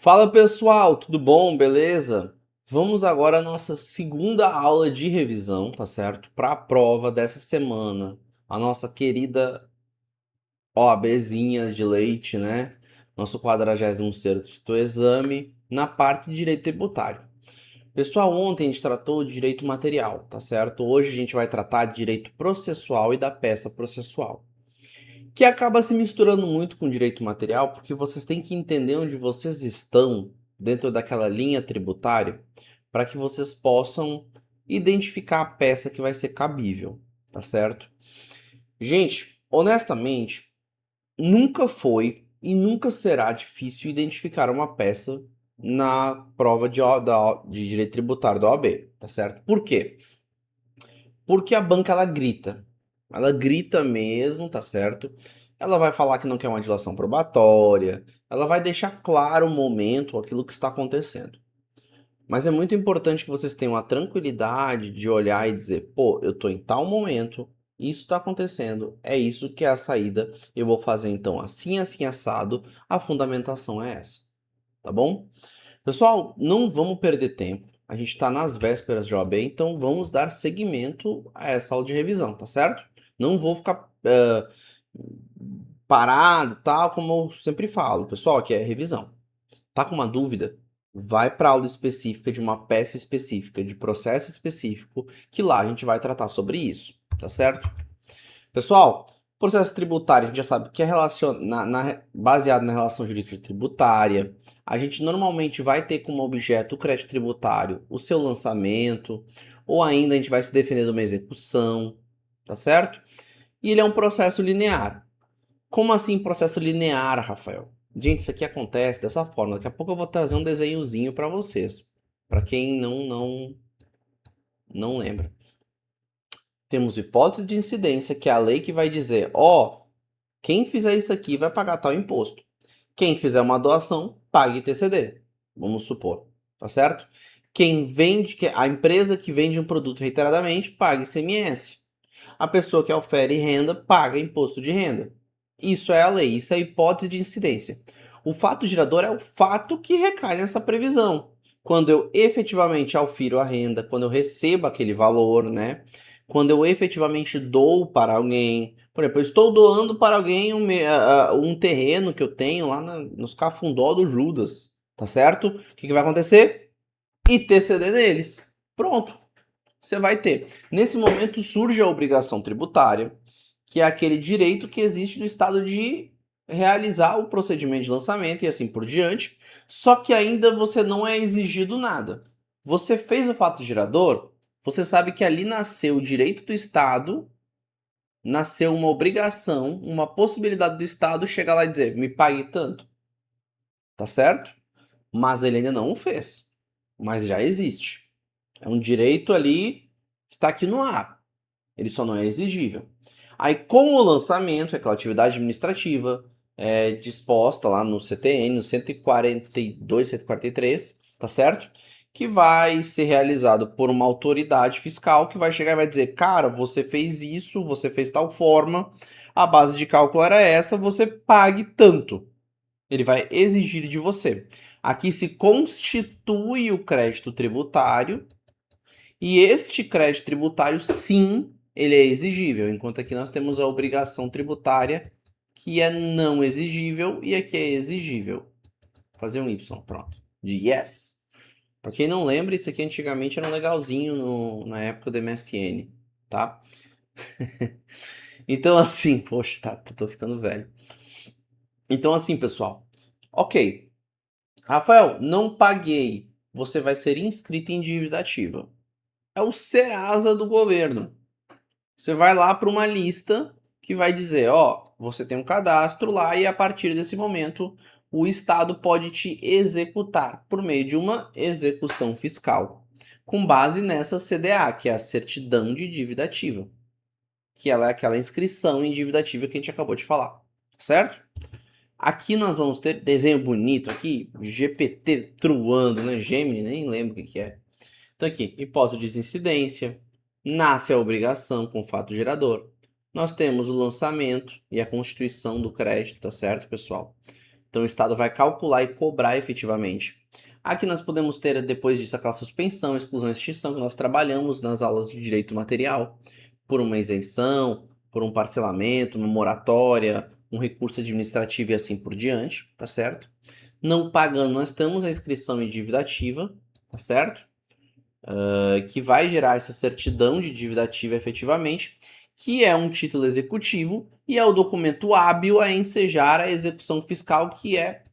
Fala pessoal, tudo bom? Beleza? Vamos agora à nossa segunda aula de revisão, tá certo? Para a prova dessa semana, a nossa querida OABzinha de leite, né? Nosso 46º exame na parte de direito tributário. Pessoal, ontem a gente tratou de direito material, tá certo? Hoje a gente vai tratar de direito processual e da peça processual, que acaba se misturando muito com direito material, porque vocês têm que entender onde vocês estão dentro daquela linha tributária para que vocês possam identificar a peça que vai ser cabível, tá certo? Gente, honestamente, nunca foi e nunca será difícil identificar uma peça na prova de direito tributário da OAB, tá certo? Por quê? Porque a banca ela grita. Ela grita mesmo, tá certo? Ela vai falar que não quer uma dilação probatória, ela vai deixar claro o momento, aquilo que está acontecendo. Mas é muito importante que vocês tenham a tranquilidade de olhar e dizer, pô, eu tô em tal momento, isso está acontecendo, é isso que é a saída, eu vou fazer então assim, assim, assado, a fundamentação é essa, tá bom? Pessoal, não vamos perder tempo. A gente está nas vésperas de OAB, então vamos dar seguimento a essa aula de revisão, tá certo? Não vou ficar parado, tal, como eu sempre falo. Pessoal, aqui é revisão. Tá com uma dúvida? Vai para aula específica de uma peça específica, de processo específico, que lá a gente vai tratar sobre isso, tá certo? Pessoal, processo tributário a gente já sabe que é baseado na relação jurídica tributária. A gente normalmente vai ter como objeto o crédito tributário, o seu lançamento, ou ainda a gente vai se defender de uma execução, tá certo? E ele é um processo linear. Como assim processo linear, Rafael? Gente, isso aqui acontece dessa forma. Daqui a pouco eu vou trazer um desenhozinho para vocês, para quem não lembra. Temos hipótese de incidência, que é a lei que vai dizer, ó, quem fizer isso aqui vai pagar tal imposto. Quem fizer uma doação, pague TCD, vamos supor, tá certo? A empresa que vende um produto reiteradamente, paga ICMS. A pessoa que ofere renda, paga imposto de renda. Isso é a lei, isso é a hipótese de incidência. O fato gerador é o fato que recai nessa previsão. Quando eu efetivamente aufiro a renda, quando eu recebo aquele valor, né? Quando eu efetivamente dou para alguém. Por exemplo, eu estou doando para alguém um terreno que eu tenho lá nos Cafundó do Judas, tá certo? O que vai acontecer? ITCD deles. Pronto, você vai ter. Nesse momento surge a obrigação tributária, que é aquele direito que existe no Estado de realizar o procedimento de lançamento e assim por diante, só que ainda você não é exigido nada. Você fez o fato gerador, você sabe que ali nasceu o direito do Estado, nasceu uma obrigação, uma possibilidade do Estado chegar lá e dizer, me pague tanto, tá certo? Mas ele ainda não o fez, mas já existe. É um direito ali que está aqui no ar, ele só não é exigível. Aí, com o lançamento, aquela atividade administrativa disposta lá no CTN, no 142, 143, tá certo? Que vai ser realizado por uma autoridade fiscal que vai chegar e vai dizer, cara, você fez isso, você fez tal forma, a base de cálculo era essa, você pague tanto. Ele vai exigir de você. Aqui se constitui o crédito tributário, e este crédito tributário, sim, ele é exigível, enquanto aqui nós temos a obrigação tributária, que é não exigível, e aqui é exigível. Vou fazer um Y, pronto. De yes. Pra quem não lembra, isso aqui antigamente era um legalzinho na época do MSN, tá? Então assim, poxa, tá, tô ficando velho. Então assim, pessoal, ok. Rafael, não paguei. Você vai ser inscrito em dívida ativa. É o Serasa do governo. Você vai lá para uma lista que vai dizer, ó, você tem um cadastro lá e a partir desse momento o Estado pode te executar por meio de uma execução fiscal, com base nessa CDA, que é a Certidão de Dívida Ativa, que ela é aquela inscrição em dívida ativa que a gente acabou de falar, certo? Aqui nós vamos ter desenho bonito aqui, GPT truando, né? Gemini, nem lembro o que é. Então aqui, hipótese de incidência, nasce a obrigação com fato gerador. Nós temos o lançamento e a constituição do crédito, tá certo, pessoal? Então o Estado vai calcular e cobrar efetivamente. Aqui nós podemos ter, depois disso, aquela suspensão, exclusão e extinção que nós trabalhamos nas aulas de direito material, por uma isenção, por um parcelamento, uma moratória, um recurso administrativo e assim por diante, tá certo? Não pagando, nós temos a inscrição em dívida ativa, tá certo? Que vai gerar essa certidão de dívida ativa efetivamente, que é um título executivo e é o documento hábil a ensejar a execução fiscal, que é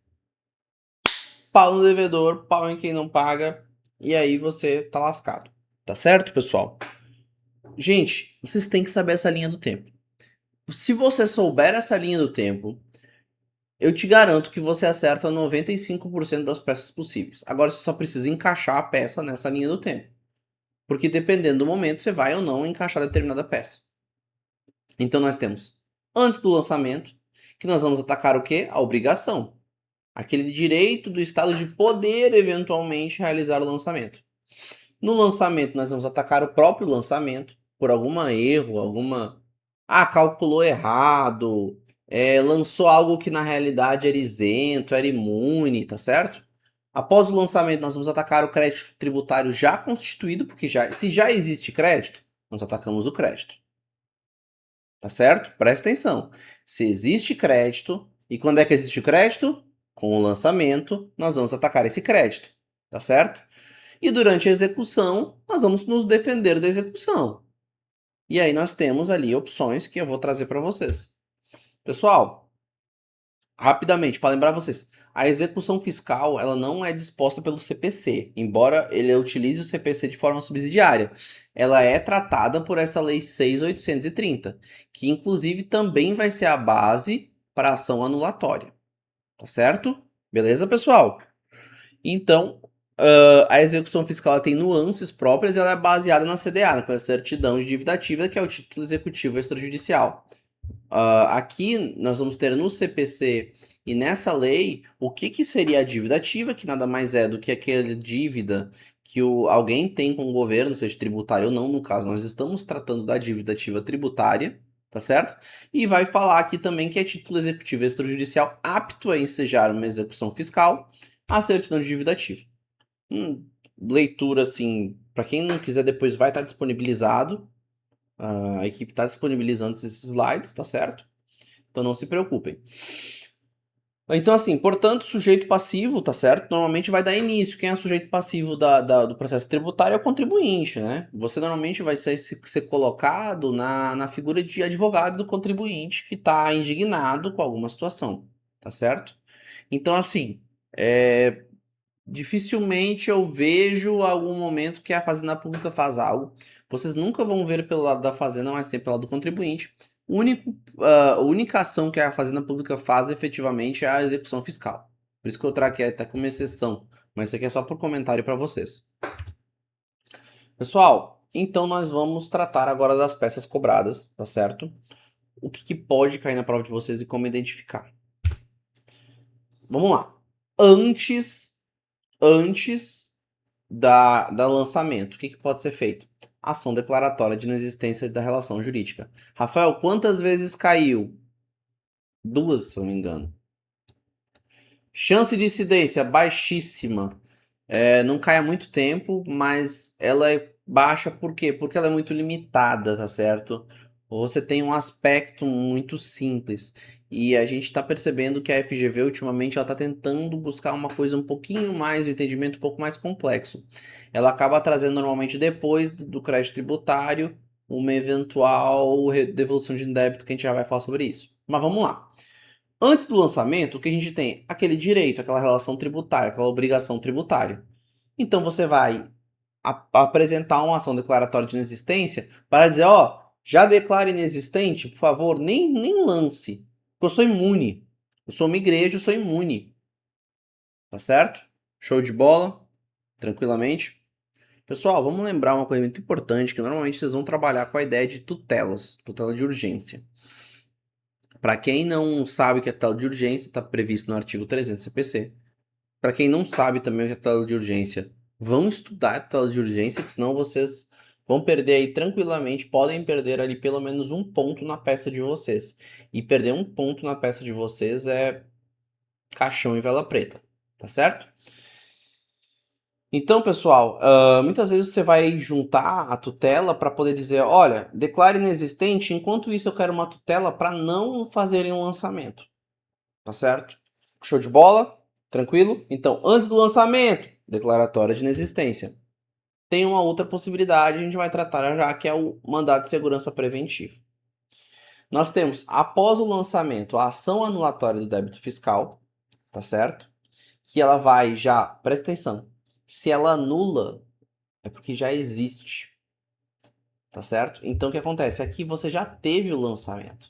pau no devedor, pau em quem não paga, e aí você tá lascado. Tá certo, pessoal? Gente, vocês têm que saber essa linha do tempo. Se você souber essa linha do tempo, eu te garanto que você acerta 95% das peças possíveis. Agora você só precisa encaixar a peça nessa linha do tempo. Porque dependendo do momento, você vai ou não encaixar determinada peça. Então nós temos, antes do lançamento, que nós vamos atacar o quê? A obrigação. Aquele direito do Estado de poder eventualmente realizar o lançamento. No lançamento, nós vamos atacar o próprio lançamento por algum erro, calculou errado, lançou algo que na realidade era isento, era imune, tá certo? Após o lançamento, nós vamos atacar o crédito tributário já constituído, porque se já existe crédito, nós atacamos o crédito. Tá certo? Presta atenção. Se existe crédito, e quando é que existe o crédito? Com o lançamento, nós vamos atacar esse crédito, tá certo? E durante a execução, nós vamos nos defender da execução. E aí nós temos ali opções que eu vou trazer para vocês. Pessoal, rapidamente, para lembrar vocês, a execução fiscal ela não é disposta pelo CPC, embora ele utilize o CPC de forma subsidiária. Ela é tratada por essa Lei 6.830, que inclusive também vai ser a base para a ação anulatória. Tá certo? Beleza, pessoal? Então, a execução fiscal tem nuances próprias e ela é baseada na CDA, na certidão de dívida ativa, que é o título executivo extrajudicial. Aqui nós vamos ter no CPC e nessa lei o que seria a dívida ativa, que nada mais é do que aquela dívida que alguém tem com o governo, seja tributário ou não, no caso nós estamos tratando da dívida ativa tributária, tá certo? E vai falar aqui também que é título executivo extrajudicial apto a ensejar uma execução fiscal, a certidão de dívida ativa. Leitura assim, para quem não quiser depois vai estar disponibilizado. A equipe está disponibilizando esses slides, tá certo? Então não se preocupem. Então assim, portanto, sujeito passivo, tá certo? Normalmente vai dar início. Quem é o sujeito passivo do processo tributário é o contribuinte, né? Você normalmente vai ser colocado na figura de advogado do contribuinte que está indignado com alguma situação, tá certo? Então assim, dificilmente eu vejo algum momento que a Fazenda Pública faz algo. Vocês nunca vão ver pelo lado da Fazenda, mas sempre pelo lado do contribuinte. A única ação que a Fazenda Pública faz efetivamente é a execução fiscal. Por isso que eu trago aqui até como exceção. Mas isso aqui é só por comentário para vocês. Pessoal, então nós vamos tratar agora das peças cobradas, tá certo? O que pode cair na prova de vocês e como identificar. Vamos lá. Antes da lançamento, o que pode ser feito? Ação declaratória de inexistência da relação jurídica. Rafael, quantas vezes caiu? 2, se não me engano. Chance de incidência baixíssima. Não cai há muito tempo, mas ela é baixa por quê? Porque ela é muito limitada, tá certo? Você tem um aspecto muito simples. E a gente está percebendo que a FGV ultimamente ela está tentando buscar uma coisa um pouquinho mais, um entendimento um pouco mais complexo. Ela acaba trazendo normalmente depois do crédito tributário uma eventual devolução de débito que a gente já vai falar sobre isso. Mas vamos lá. Antes do lançamento, o que a gente tem? Aquele direito, aquela relação tributária, aquela obrigação tributária. Então você vai apresentar uma ação declaratória de inexistência para dizer, já declara inexistente, por favor, nem lance. Porque eu sou imune. Eu sou uma igreja, eu sou imune. Tá certo? Show de bola? Tranquilamente? Pessoal, vamos lembrar uma coisa muito importante, que normalmente vocês vão trabalhar com a ideia de tutelas, tutela de urgência. Para quem não sabe o que é tutela de urgência, está previsto no artigo 300 CPC. Para quem não sabe também o que é tutela de urgência, vão estudar a tutela de urgência, que senão vocês vão perder aí tranquilamente, podem perder ali pelo menos um ponto na peça de vocês. E perder um ponto na peça de vocês é caixão e vela preta, tá certo? Então, pessoal, muitas vezes você vai juntar a tutela para poder dizer, olha, declare inexistente, enquanto isso eu quero uma tutela para não fazerem um lançamento, tá certo? Show de bola? Tranquilo? Então, antes do lançamento, declaratória de inexistência. Tem uma outra possibilidade, a gente vai tratar já, que é o mandado de segurança preventivo. Nós temos, após o lançamento, a ação anulatória do débito fiscal, tá certo? Que ela vai já, presta atenção, se ela anula, é porque já existe, tá certo? Então o que acontece? Aqui você já teve o lançamento,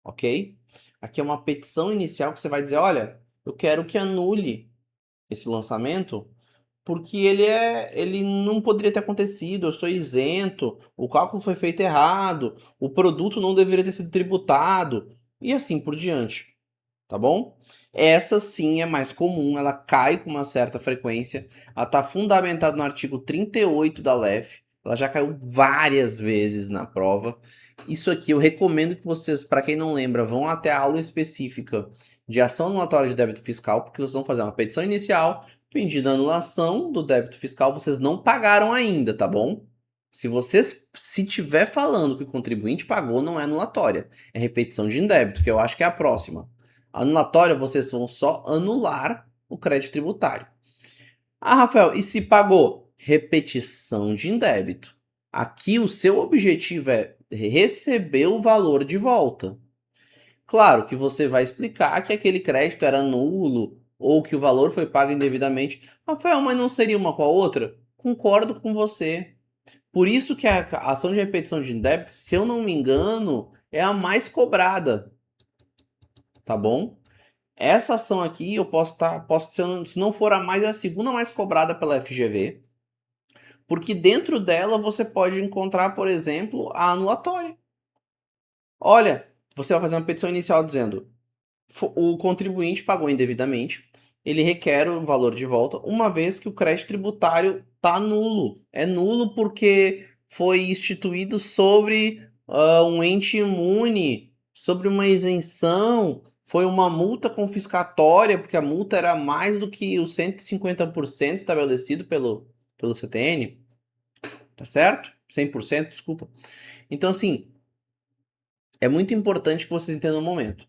ok? Aqui é uma petição inicial que você vai dizer, olha, eu quero que anule esse lançamento porque ele não poderia ter acontecido, eu sou isento, o cálculo foi feito errado, o produto não deveria ter sido tributado, e assim por diante, tá bom? Essa sim é mais comum, ela cai com uma certa frequência, ela está fundamentada no artigo 38 da LEF, ela já caiu várias vezes na prova. Isso aqui eu recomendo que vocês, para quem não lembra, vão até a aula específica de ação anulatória de débito fiscal, porque vocês vão fazer uma petição inicial, pedindo anulação do débito fiscal, vocês não pagaram ainda, tá bom? Se tiver falando que o contribuinte pagou, não é anulatória, é repetição de indébito, que eu acho que é a próxima. Anulatória, vocês vão só anular o crédito tributário. Ah, Rafael, e se pagou? Repetição de indébito. Aqui o seu objetivo é receber o valor de volta. Claro que você vai explicar que aquele crédito era nulo ou que o valor foi pago indevidamente. Rafael, mas não seria uma com a outra? Concordo com você. Por isso que a ação de repetição de débito, se eu não me engano, é a mais cobrada, tá bom? Essa ação aqui eu se não for a mais, é a segunda mais cobrada pela FGV, porque dentro dela você pode encontrar, por exemplo, a anulatória. Olha, você vai fazer uma petição inicial dizendo o contribuinte pagou indevidamente, ele requer o valor de volta, uma vez que o crédito tributário está nulo. É nulo porque foi instituído sobre um ente imune, sobre uma isenção, foi uma multa confiscatória, porque a multa era mais do que os 150% estabelecido pelo CTN, tá certo? 100%, desculpa. Então, assim, é muito importante que vocês entendam o momento.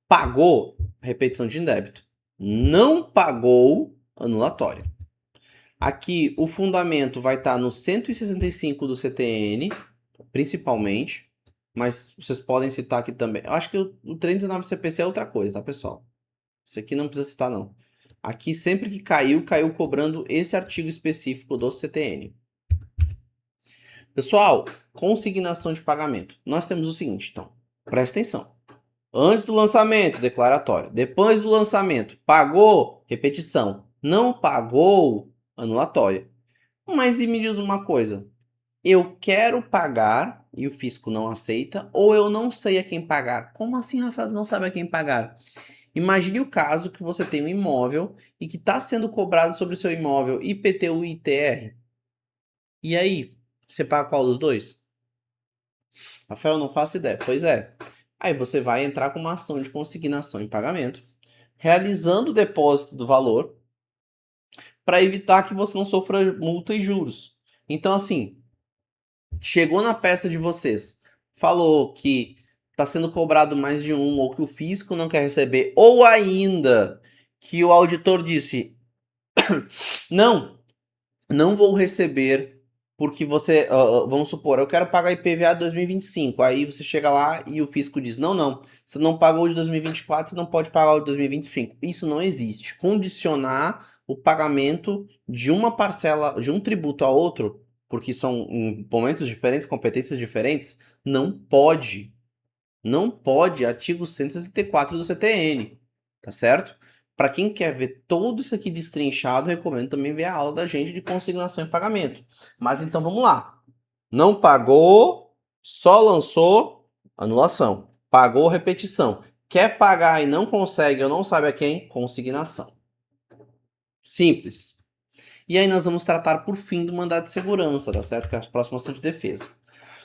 Pagou, repetição de indébito. Não pagou, anulatória. Aqui o fundamento vai estar no 165 do CTN, principalmente, mas vocês podem citar aqui também. Eu acho que o 319 do CPC é outra coisa, tá, pessoal? Isso aqui não precisa citar, não. Aqui sempre que caiu cobrando esse artigo específico do CTN. Pessoal, consignação de pagamento. Nós temos o seguinte, então, presta atenção. Antes do lançamento, declaratório. Depois do lançamento, pagou, repetição. Não pagou, anulatória. Mas e me diz uma coisa. Eu quero pagar e o fisco não aceita, ou eu não sei a quem pagar. Como assim, Rafael, não sabe a quem pagar? Imagine o caso que você tem um imóvel e que está sendo cobrado sobre o seu imóvel IPTU e ITR. E aí, você paga qual dos dois? Rafael, não faço ideia. Pois é. Aí você vai entrar com uma ação de consignação em pagamento, realizando o depósito do valor, para evitar que você não sofra multa e juros. Então, assim, chegou na peça de vocês, falou que está sendo cobrado mais de um, ou que o fisco não quer receber, ou ainda que o auditor disse: não vou receber. Porque você, vamos supor, eu quero pagar IPVA de 2025. Aí você chega lá e o fisco diz: não, você não pagou de 2024, você não pode pagar o de 2025. Isso não existe. Condicionar o pagamento de uma parcela, de um tributo a outro, porque são em momentos diferentes, competências diferentes, não pode. Não pode, artigo 164 do CTN, tá certo? Para quem quer ver todo isso aqui destrinchado, recomendo também ver a aula da gente de consignação e pagamento. Mas então vamos lá. Não pagou, só lançou, anulação. Pagou, repetição. Quer pagar e não consegue ou não sabe a quem? Consignação. Simples. E aí nós vamos tratar por fim do mandado de segurança, tá certo? Que é a próxima ação de defesa.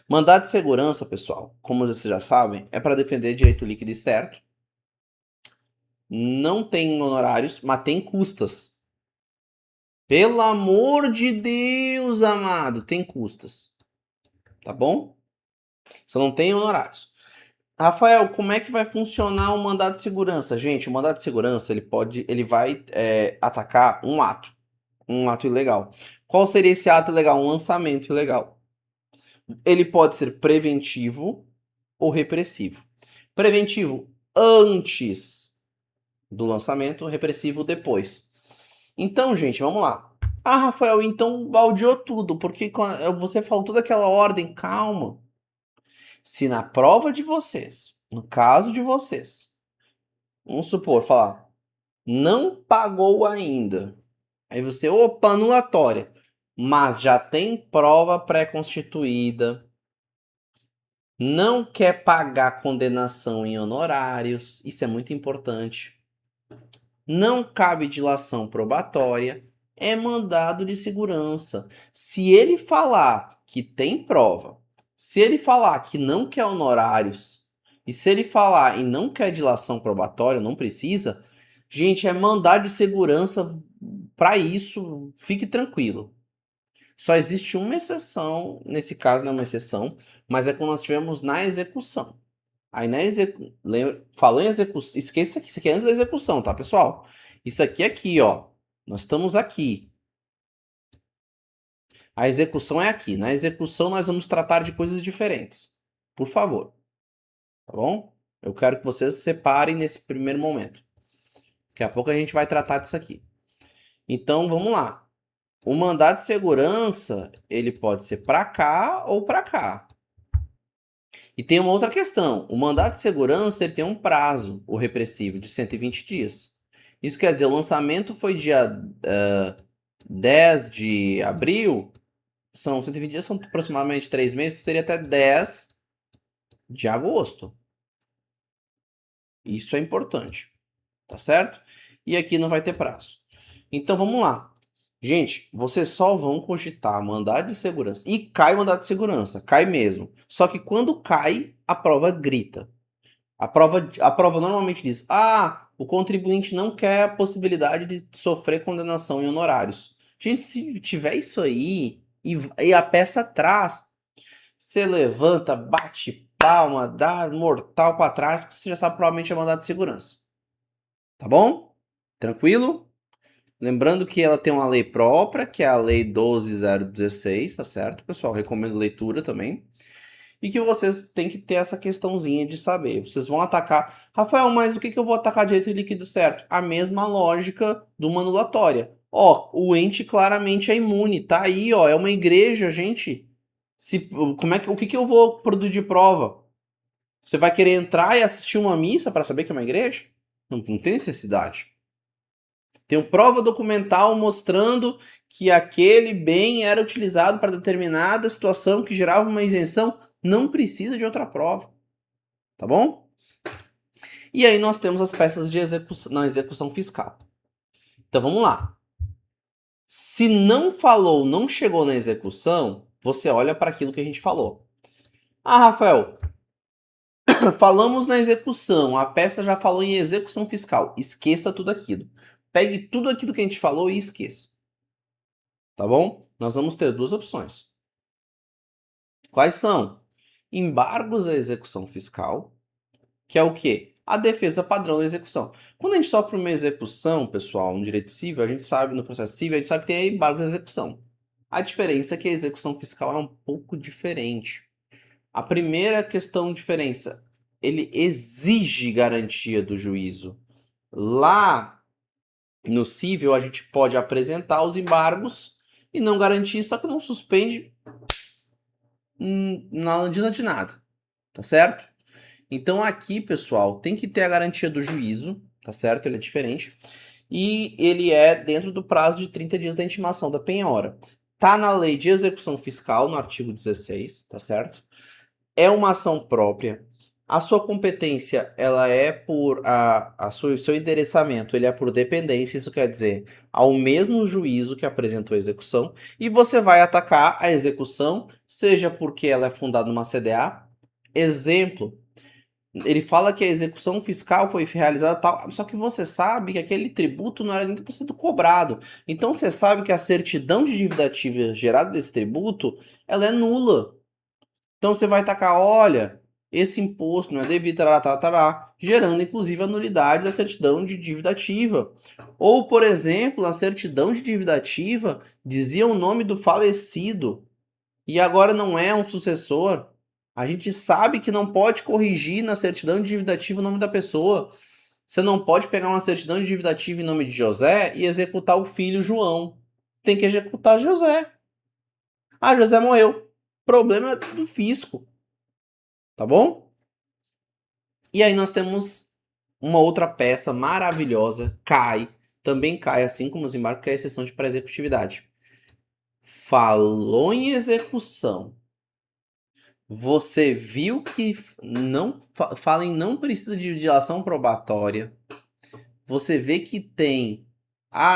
Mandado de segurança, pessoal, como vocês já sabem, é para defender direito líquido e certo. não tem honorários, mas tem custas. Pelo amor de Deus, amado, tem custas. Tá bom? Só não tem honorários. Rafael, como é que vai funcionar o mandado de segurança? Gente, o mandado de segurança, ele vai atacar um ato ilegal. Qual seria esse ato ilegal? Um lançamento ilegal. Ele pode ser preventivo ou repressivo. Preventivo antes do lançamento, repressivo depois. Então, gente, vamos lá. Ah, Rafael, então baldeou tudo, porque você falou toda aquela ordem, calma. Se na prova de vocês, no caso de vocês, vamos supor, falar, não pagou ainda. Aí você, opa, anulatória. Mas já tem prova pré-constituída, não quer pagar condenação em honorários, isso é muito importante. Não cabe dilação probatória, é mandado de segurança. Se ele falar que tem prova, se ele falar que não quer honorários, e se ele falar e não quer dilação probatória, não precisa, gente, é mandado de segurança para isso, fique tranquilo. Só existe uma exceção, nesse caso não é uma exceção, mas é quando nós estivermos na execução. Aí na execução, falou em execução, esqueça que isso aqui é antes da execução, tá, pessoal? Isso aqui, ó, nós estamos aqui. A execução é aqui. Na execução nós vamos tratar de coisas diferentes. Por favor. Tá bom? Eu quero que vocês se separem nesse primeiro momento. Daqui a pouco a gente vai tratar disso aqui. Então, vamos lá. O mandado de segurança, ele pode ser para cá ou para cá. E tem uma outra questão. O mandado de segurança ele tem um prazo, o repressivo, de 120 dias. Isso quer dizer, o lançamento foi dia 10 de abril, são 120 dias, são aproximadamente 3 meses, tu teria até 10 de agosto. Isso é importante, tá certo? E aqui não vai ter prazo. Então vamos lá. Gente, vocês só vão cogitar mandado de segurança. E cai mandado de segurança, cai mesmo. Só que quando cai, a prova grita. A prova normalmente diz: ah, o contribuinte não quer a possibilidade de sofrer condenação em honorários. Gente, se tiver isso aí e a peça atrás, você levanta, bate palma, dá mortal para trás, que você já sabe provavelmente é mandado de segurança. Tá bom? Tranquilo? Lembrando que ela tem uma lei própria, que é a Lei 12.016, tá certo, pessoal? Recomendo leitura também. E que vocês têm que ter essa questãozinha de saber. Vocês vão atacar... Rafael, mas o que eu vou atacar direito e líquido certo? A mesma lógica de uma anulatória. Ó, o ente claramente é imune. Tá aí, ó. É uma igreja, gente. O que eu vou produzir de prova? Você vai querer entrar e assistir uma missa para saber que é uma igreja? Não tem necessidade. Tem prova documental mostrando que aquele bem era utilizado para determinada situação que gerava uma isenção. Não precisa de outra prova. Tá bom? E aí nós temos as peças de execução, na execução fiscal. Então vamos lá. Se não falou, não chegou na execução, você olha para aquilo que a gente falou. Ah, Rafael, falamos na execução, a peça já falou em execução fiscal. Esqueça tudo aquilo. Pegue tudo aquilo que a gente falou e esqueça. Tá bom? Nós vamos ter duas opções. Quais são? Embargos à execução fiscal, que é o quê? A defesa padrão da execução. Quando a gente sofre uma execução, pessoal, no direito civil, a gente sabe, no processo civil, a gente sabe que tem embargos à execução. A diferença é que a execução fiscal é um pouco diferente. A primeira diferença, ele exige garantia do juízo. Lá no civil, a gente pode apresentar os embargos e não garantir, só que não suspende não adianta de nada, tá certo? Então aqui, pessoal, tem que ter a garantia do juízo, tá certo? Ele é diferente. E ele é dentro do prazo de 30 dias da intimação da penhora. Tá na lei de execução fiscal, no artigo 16, tá certo? É uma ação própria. A sua competência, ela é por... seu endereçamento, ele é por dependência, isso quer dizer, ao mesmo juízo que apresentou a execução, e você vai atacar a execução, seja porque ela é fundada numa CDA. Exemplo, Ele fala que a execução fiscal foi realizada tal, só que você sabe que aquele tributo não era nem para sido cobrado. Então você sabe que a certidão de dívida ativa gerada desse tributo, ela é nula. Então você vai tacar, olha, esse imposto não é devido, tará, tará, tará, gerando inclusive a nulidade da certidão de dívida ativa. Ou, por exemplo, a certidão de dívida ativa dizia o nome do falecido e agora não é um sucessor. A gente sabe que não pode corrigir na certidão de dívida ativa o nome da pessoa. Você não pode pegar uma certidão de dívida ativa em nome de José e executar o filho João. Tem que executar José. Ah, José morreu. Problema do fisco. Tá bom? E aí nós temos uma outra peça maravilhosa, também cai, assim como os embargos, que é a exceção de pré-executividade. Falou em execução. Você viu que não fala em não precisa de dilação probatória. Você vê que tem,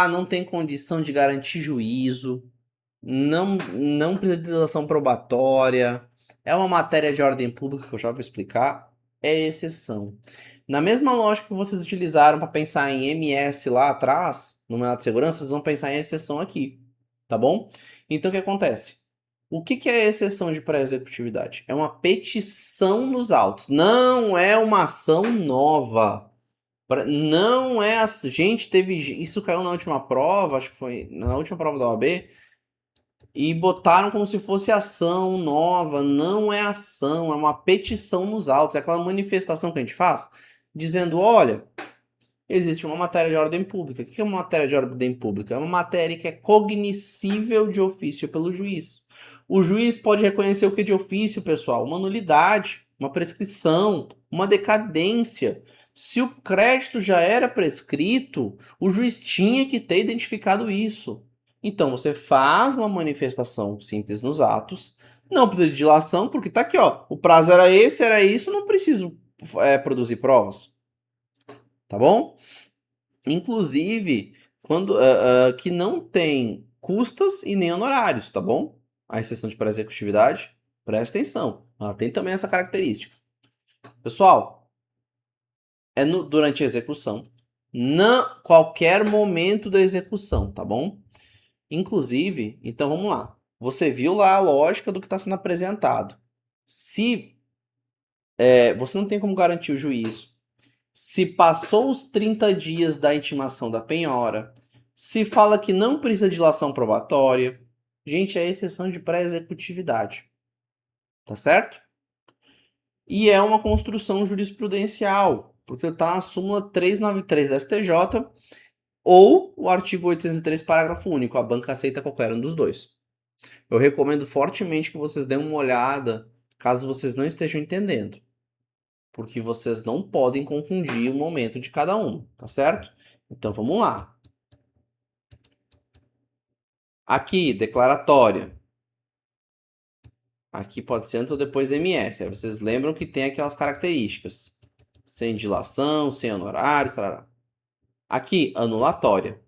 não tem condição de garantir juízo, não precisa de dilação probatória, é uma matéria de ordem pública que eu já vou explicar, é exceção. Na mesma lógica que vocês utilizaram para pensar em MS lá atrás, no mandato de segurança, vocês vão pensar em exceção aqui, tá bom? Então o que acontece? O que é a exceção de pré-executividade? É uma petição nos autos, não é uma ação nova. Não é a gente teve isso caiu na última prova, acho que foi na última prova da OAB, e botaram como se fosse ação nova. Não é ação, é uma petição nos autos, é aquela manifestação que a gente faz dizendo, olha, existe uma matéria de ordem pública. O que é uma matéria de ordem pública? É uma matéria que é cognoscível de ofício pelo juiz. O juiz pode reconhecer o que de ofício, pessoal? Uma nulidade, uma prescrição, uma decadência. Se o crédito já era prescrito, o juiz tinha que ter identificado isso. Então, você faz uma manifestação simples nos atos, não precisa de dilação, porque tá aqui, ó, o prazo era esse, era isso, não preciso produzir provas. Tá bom? Inclusive, quando que não tem custas e nem honorários, tá bom? A exceção de pré-executividade, presta atenção, ela tem também essa característica. Pessoal, durante a execução, não qualquer momento da execução, tá bom? Inclusive, então vamos lá. Você viu lá a lógica do que está sendo apresentado. Se você não tem como garantir o juízo, se passou os 30 dias da intimação da penhora, se fala que não precisa de dilação probatória, gente, é exceção de pré-executividade. Tá certo? E é uma construção jurisprudencial, porque está na súmula 393 da STJ ou o artigo 803, parágrafo único. A banca aceita qualquer um dos dois. Eu recomendo fortemente que vocês dêem uma olhada, caso vocês não estejam entendendo. Porque vocês não podem confundir o momento de cada um, tá certo? Então vamos lá. Aqui, declaratória. Aqui pode ser antes ou depois MS. Aí vocês lembram que tem aquelas características. Sem dilação, sem honorário, tarará. Aqui, anulatória.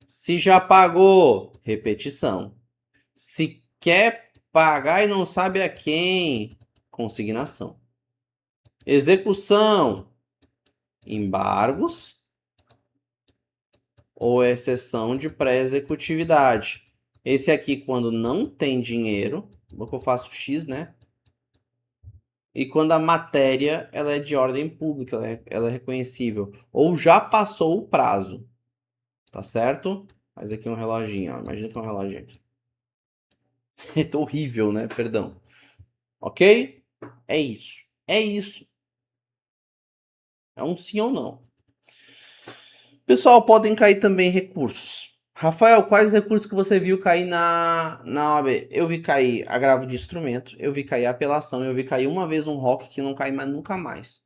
Se já pagou, repetição. Se quer pagar e não sabe a quem, consignação. Execução, embargos ou exceção de pré-executividade. Esse aqui, quando não tem dinheiro, que eu faço X, né? E quando a matéria ela é de ordem pública, ela é reconhecível. Ou já passou o prazo, tá certo? Mas aqui um reloginho, ó. Imagina que é um reloginho aqui. É horrível, né? Perdão. Ok? É isso. É isso. É um sim ou não. Pessoal, podem cair também recursos. Rafael, quais recursos que você viu cair na OAB? Eu vi cair agravo de instrumento, eu vi cair apelação, eu vi cair uma vez um ROC que não cai mais, nunca mais.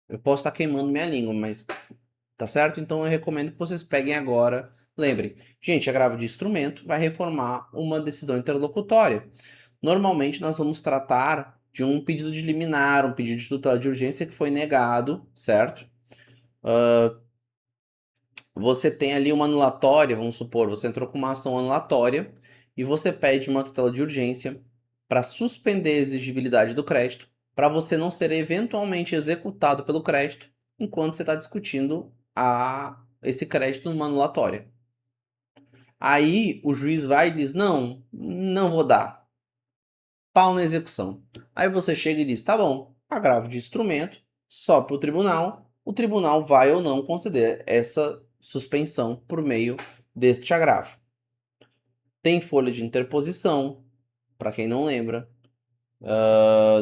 Eu posso estar queimando minha língua, mas tá certo? Então eu recomendo que vocês peguem agora. Lembrem, gente, agravo de instrumento vai reformar uma decisão interlocutória. Normalmente nós vamos tratar de um pedido de liminar, um pedido de tutela de urgência que foi negado, certo? Você tem ali uma anulatória, vamos supor, você entrou com uma ação anulatória e você pede uma tutela de urgência para suspender a exigibilidade do crédito para você não ser eventualmente executado pelo crédito enquanto você está discutindo esse crédito numa anulatória. Aí o juiz vai e diz, não vou dar. Pau na execução. Aí você chega e diz, tá bom, agravo de instrumento, só para o tribunal vai ou não conceder essa suspensão por meio deste agravo. Tem folha de interposição, para quem não lembra.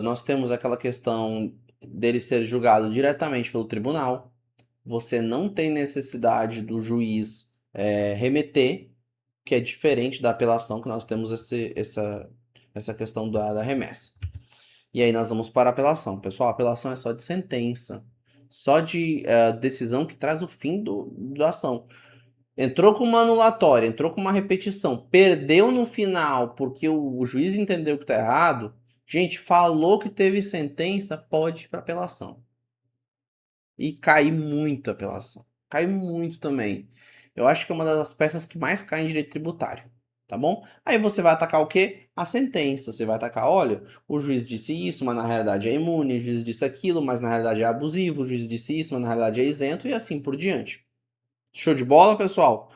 Nós temos aquela questão dele ser julgado diretamente pelo tribunal. Você não tem necessidade do juiz remeter, que é diferente da apelação, que nós temos essa questão da remessa. E aí nós vamos para a apelação. Pessoal, a apelação é só de sentença. Só de decisão que traz o fim da ação. Entrou com uma anulatória, entrou com uma repetição, perdeu no final porque o juiz entendeu que está errado. Gente, falou que teve sentença, pode ir para apelação. E cai muito a apelação. Cai muito também. Eu acho que é uma das peças que mais cai em direito tributário. Tá bom? Aí você vai atacar o quê? A sentença. Você vai atacar, olha, o juiz disse isso, mas na realidade é imune. O juiz disse aquilo, mas na realidade é abusivo. O juiz disse isso, mas na realidade é isento. E assim por diante. Show de bola, pessoal?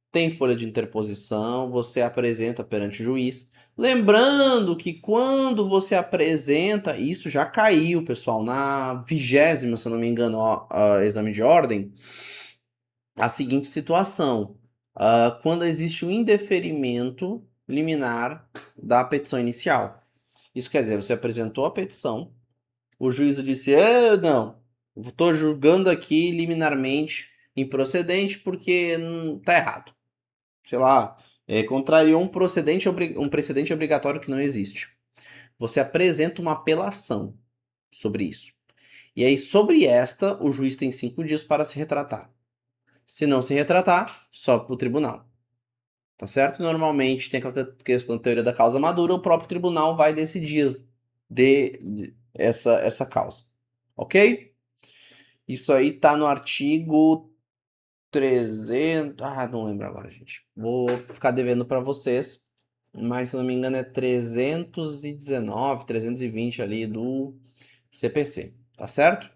Tem folha de interposição, você apresenta perante o juiz. Lembrando que quando você apresenta, isso já caiu, pessoal, na 20ª, se eu não me engano, exame de ordem, a seguinte situação. Quando existe um indeferimento liminar da petição inicial. Isso quer dizer, você apresentou a petição, o juiz disse, não, estou julgando aqui liminarmente improcedente porque tá errado. Sei lá, contrariou um precedente obrigatório que não existe. Você apresenta uma apelação sobre isso. E aí, sobre esta, o juiz tem 5 dias para se retratar. Se não se retratar, sobe para o tribunal. Tá certo? Normalmente tem aquela questão da teoria da causa madura, o próprio tribunal vai decidir essa causa. Ok? Isso aí tá no artigo 300... não lembro agora, gente. Vou ficar devendo para vocês. Mas, se não me engano, é 319, 320 ali do CPC. Tá certo?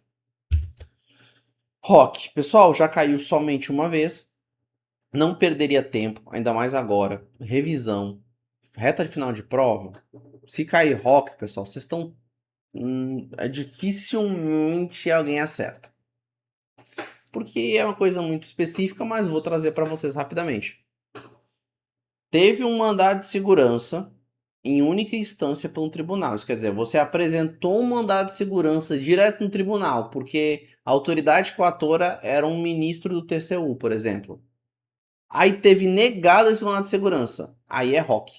ROC. Pessoal, já caiu somente uma vez. Não perderia tempo, ainda mais agora. Revisão. Reta de final de prova. Se cair ROC, pessoal, vocês estão... dificilmente alguém acerta. Porque é uma coisa muito específica, mas vou trazer para vocês rapidamente. Teve um mandado de segurança em única instância por um tribunal. Isso quer dizer, você apresentou um mandado de segurança direto no tribunal, porque a autoridade coatora era um ministro do TCU, por exemplo. Aí teve negado esse mandado de segurança. Aí é ROC.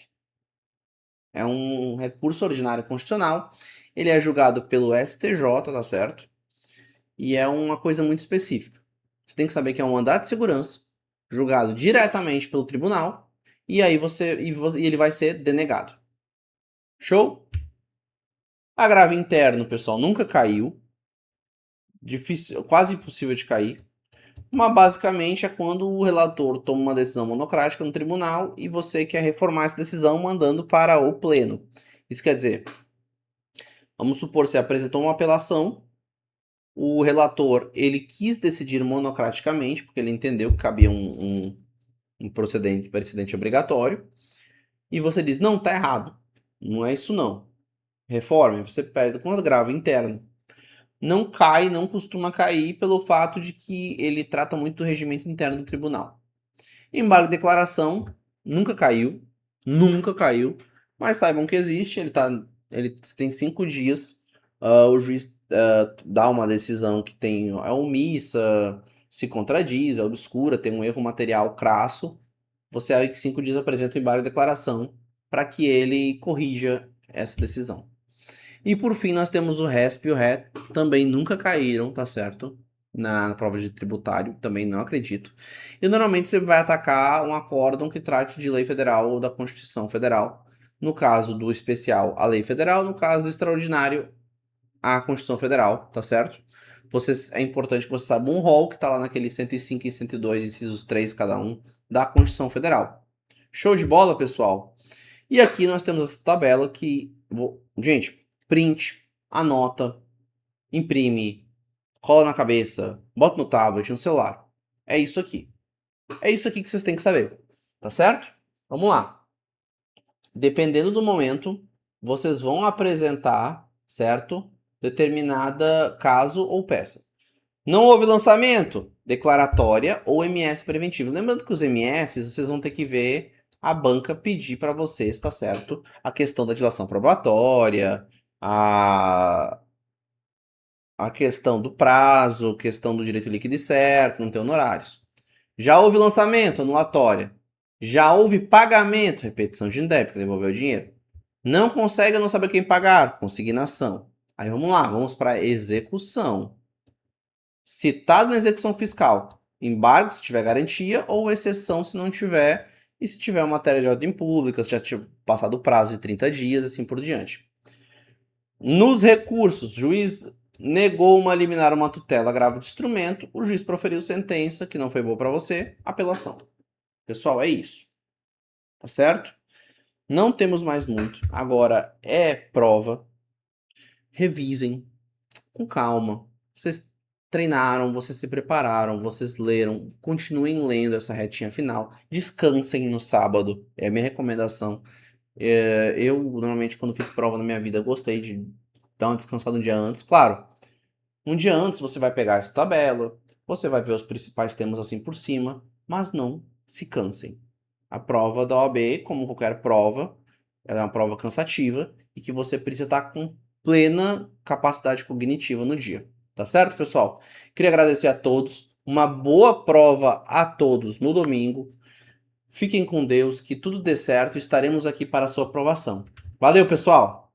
É um recurso ordinário constitucional. Ele é julgado pelo STJ, tá certo? E é uma coisa muito específica. Você tem que saber que é um mandado de segurança, julgado diretamente pelo tribunal, e aí ele vai ser denegado. Show? Agravo interno, pessoal, nunca caiu. Difícil, quase impossível de cair. Mas basicamente é quando o relator toma uma decisão monocrática no tribunal e você quer reformar essa decisão mandando para o pleno. Isso quer dizer, vamos supor que você apresentou uma apelação, o relator ele quis decidir monocraticamente, porque ele entendeu que cabia um precedente obrigatório, e você diz, não, tá errado, não é isso não. Reforma, você pede com agravo interno. Não cai, não costuma cair pelo fato de que ele trata muito do regimento interno do tribunal. Embargo de declaração nunca caiu, mas saibam que existe, ele tem 5 dias, o juiz dá uma decisão que é omissa, se contradiz, é obscura, tem um erro material crasso, você aí que 5 dias apresenta o embargo de declaração para que ele corrija essa decisão. E por fim nós temos o RESP e o RE, também nunca caíram, tá certo? Na prova de tributário, também não acredito. E normalmente você vai atacar um acórdão que trate de lei federal ou da Constituição Federal. No caso do especial, a lei federal. No caso do extraordinário, a Constituição Federal, tá certo? É importante que você saiba um rol que tá lá naquele 105 e 102, incisos 3 cada um, da Constituição Federal. Show de bola, pessoal? E aqui nós temos essa tabela que... Gente, print, anota, imprime, cola na cabeça, bota no tablet, no celular. É isso aqui. É isso aqui que vocês têm que saber, tá certo? Vamos lá. Dependendo do momento, vocês vão apresentar, certo? Determinada caso ou peça. Não houve lançamento, declaratória ou MS preventivo. Lembrando que os MS, vocês vão ter que ver a banca pedir para vocês, tá certo? A questão da dilação probatória, a questão do prazo, questão do direito líquido e certo, não ter honorários. Já houve lançamento, anulatória. Já houve pagamento, repetição de indébito, devolver o dinheiro. Não consegue, não sabe quem pagar, consignação. Aí vamos lá, vamos para execução. Citado na execução fiscal, embargo se tiver garantia ou exceção se não tiver, e se tiver uma matéria de ordem pública, se já tiver passado o prazo de 30 dias, assim por diante. Nos recursos, juiz negou uma liminar, uma tutela grave de instrumento, o juiz proferiu sentença que não foi boa para você, apelação. Pessoal, é isso. Tá certo? Não temos mais muito. Agora é prova. Revisem com calma. Vocês treinaram, vocês se prepararam, vocês leram. Continuem lendo essa retinha final. Descansem no sábado. É a minha recomendação. Eu, normalmente, quando fiz prova na minha vida, gostei de dar uma descansada um dia antes. Claro, um dia antes você vai pegar essa tabela, você vai ver os principais temas assim por cima, mas não se cansem. A prova da OAB, como qualquer prova, ela é uma prova cansativa e que você precisa estar com plena capacidade cognitiva no dia. Tá certo, pessoal? Queria agradecer a todos. Uma boa prova a todos no domingo. Fiquem com Deus, que tudo dê certo e estaremos aqui para a sua aprovação. Valeu, pessoal!